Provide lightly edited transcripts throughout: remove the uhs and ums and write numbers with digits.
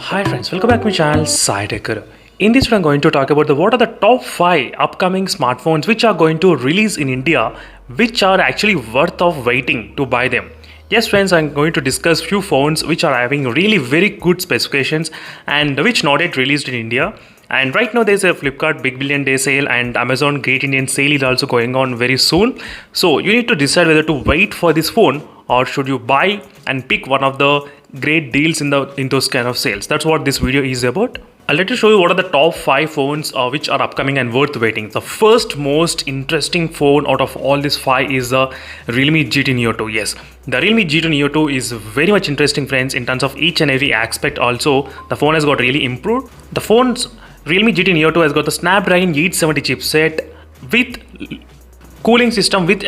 Hi friends, welcome back to my channel SciTech. In this video, I'm going to talk about what are the top 5 upcoming smartphones which are going to release in India, which are actually worth of waiting to buy them. Yes friends, I'm going to discuss few phones which are having really very good specifications and which not yet released in India. And right now there's a Flipkart Big Billion Day sale and Amazon Great Indian Sale is also going on very soon. So you need to decide whether to wait for this phone or should you buy and pick one of the great deals in those kind of sales. That's what this video is about. I'll let you show you what are the top 5 phones which are upcoming and worth waiting. The first most interesting phone out of all these 5 is the Realme GT Neo 2. Yes, the Realme GT Neo 2 is very much interesting friends in terms of each and every aspect. Also, the phone has got really improved. The phone's Realme GT Neo 2 has got the Snapdragon 870 chipset with cooling system which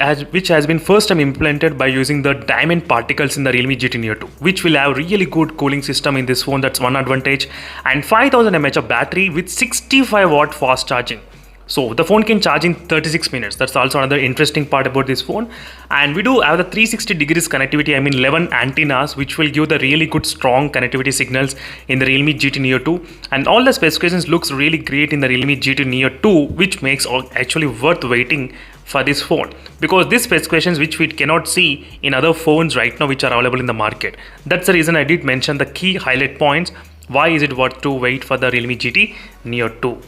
has been first time implemented by using the diamond particles in the Realme GT Neo 2, which will have really good cooling system in this phone. That's one advantage. And 5000 mAh of battery with 65 watt fast charging. So the phone can charge in 36 minutes. That's also another interesting part about this phone. And we do have the 360 degrees connectivity, 11 antennas, which will give the really good strong connectivity signals in the Realme GT Neo 2. And all the specifications looks really great in the Realme GT Neo 2, which makes actually worth waiting for this phone, because these specifications which we cannot see in other phones right now which are available in the market. That's the reason I did mention the key highlight points. Why is it worth to wait for the Realme GT Neo 2?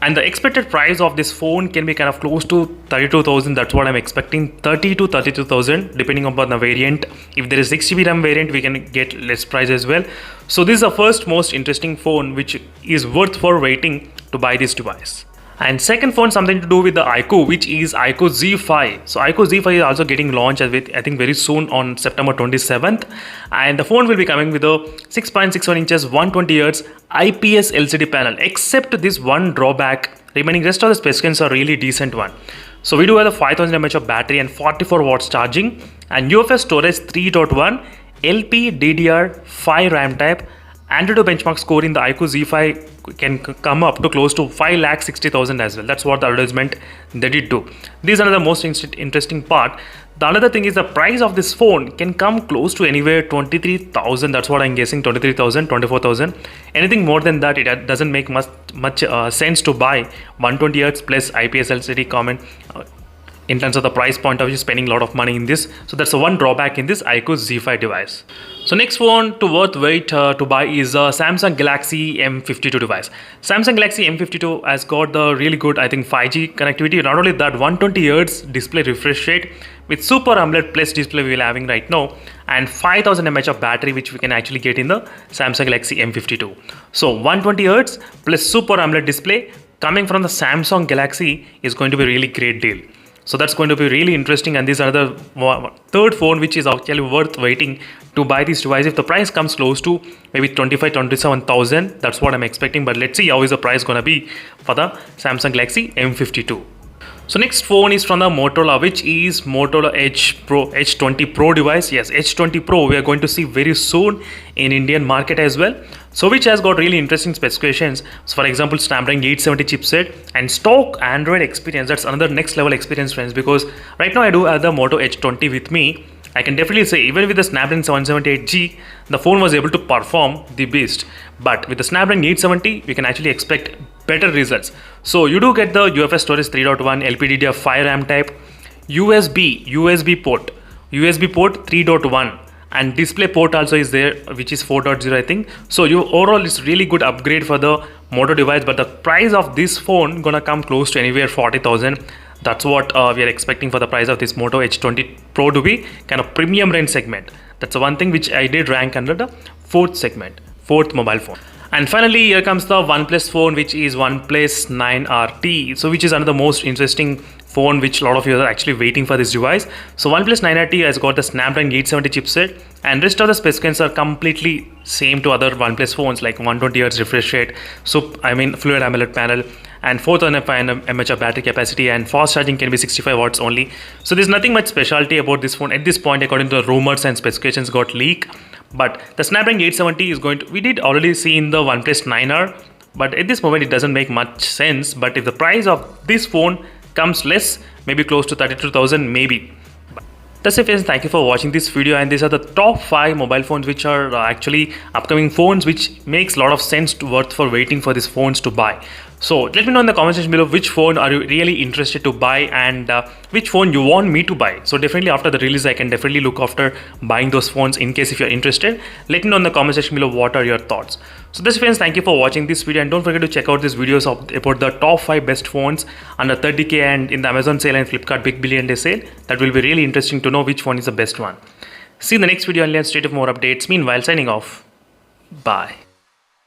And the expected price of this phone can be kind of close to 32,000. That's what I'm expecting, 30 to 32,000 depending upon the variant. If there is 6GB RAM variant, we can get less price as well. So this is the first most interesting phone which is worth for waiting to buy this device. And second phone, something to do with the iQOO, which is iQOO Z5. So iQOO Z5 is also getting launched I think very soon on September 27th. And the phone will be coming with a 6.61 inches 120Hz IPS LCD panel, except this one drawback. Remaining rest of the specifications are really decent one. So we do have the 5000 mAh of battery and 44 watts charging and UFS storage 3.1, LPDDR5 RAM type. Antutu benchmark score in the iQOO Z5 can come up to close to 5,60,000 as well. That's what the advertisement they did do. This is another most interesting part. The another thing is the price of this phone can come close to anywhere 23,000. That's what I'm guessing, 23,000, 24,000. Anything more than that, it doesn't make much sense to buy 120Hz plus IPS LCD comment. In terms of the price point of view, spending a lot of money in this. So that's the one drawback in this iQOO Z5 device. So next phone to worth wait to buy is Samsung Galaxy M52 device. Samsung Galaxy M52 has got the really good, I think, 5G connectivity. Not only that, 120Hz display refresh rate with Super AMOLED Plus display we are having right now, and 5000 mAh of battery which we can actually get in the Samsung Galaxy M52. So 120Hz plus Super AMOLED display coming from the Samsung Galaxy is going to be a really great deal. So that's going to be really interesting, and this is another third phone which is actually worth waiting to buy this device. If the price comes close to maybe 27,000, that's what I'm expecting. But let's see how is the price going to be for the Samsung Galaxy M52. So next phone is from the Motorola, which is Motorola H20 Pro device. Yes, H20 Pro we are going to see very soon in Indian market as well. So which has got really interesting specifications. So for example, Snapdragon 870 chipset and stock Android experience. That's another next level experience friends, because right now I do have the Moto H20 with me. I can definitely say even with the Snapdragon 778G, the phone was able to perform the best. But with the Snapdragon 870, we can actually expect better results. So you do get the UFS storage 3.1, LPDDR5 RAM type, USB port 3.1, and display port also is there, which is 4.0 I think. So you overall it's really good upgrade for the Moto device, but the price of this phone gonna come close to anywhere 40,000. That's what we are expecting for the price of this Moto H20 Pro to be kind of premium range segment. That's the one thing which I did rank under the fourth mobile phone. And finally, here comes the OnePlus phone, which is OnePlus 9RT. So which is another most interesting phone which a lot of you are actually waiting for this device. So OnePlus 9RT has got the Snapdragon 870 chipset, and rest of the specifications are completely same to other OnePlus phones, like 120Hz refresh rate, Fluid AMOLED panel, and 4000 mAh of battery capacity, and fast charging can be 65 watts only. So there's nothing much specialty about this phone at this point according to the rumors and specifications got leaked. But the Snapdragon 870 is going to, we did already see in the OnePlus 9R, but at this moment it doesn't make much sense. But if the price of this phone comes less, maybe close to 32,000 maybe. That's it, friends. Thank you for watching this video, and these are the top 5 mobile phones which are actually upcoming phones which makes a lot of sense to worth for waiting for these phones to buy. So let me know in the comment section below which phone are you really interested to buy, and which phone you want me to buy. So definitely after the release I can definitely look after buying those phones. In case if you're interested, let me know in the comment section below what are your thoughts. So that's it, friends. Thank you for watching this video, and don't forget to check out these videos about the top 5 best phones under 30k and in the Amazon sale and Flipkart Big Billion Day sale. That will be really interesting to know which one is the best one. See you in the next video, and let's stay tuned for more updates. Meanwhile, signing off. Bye.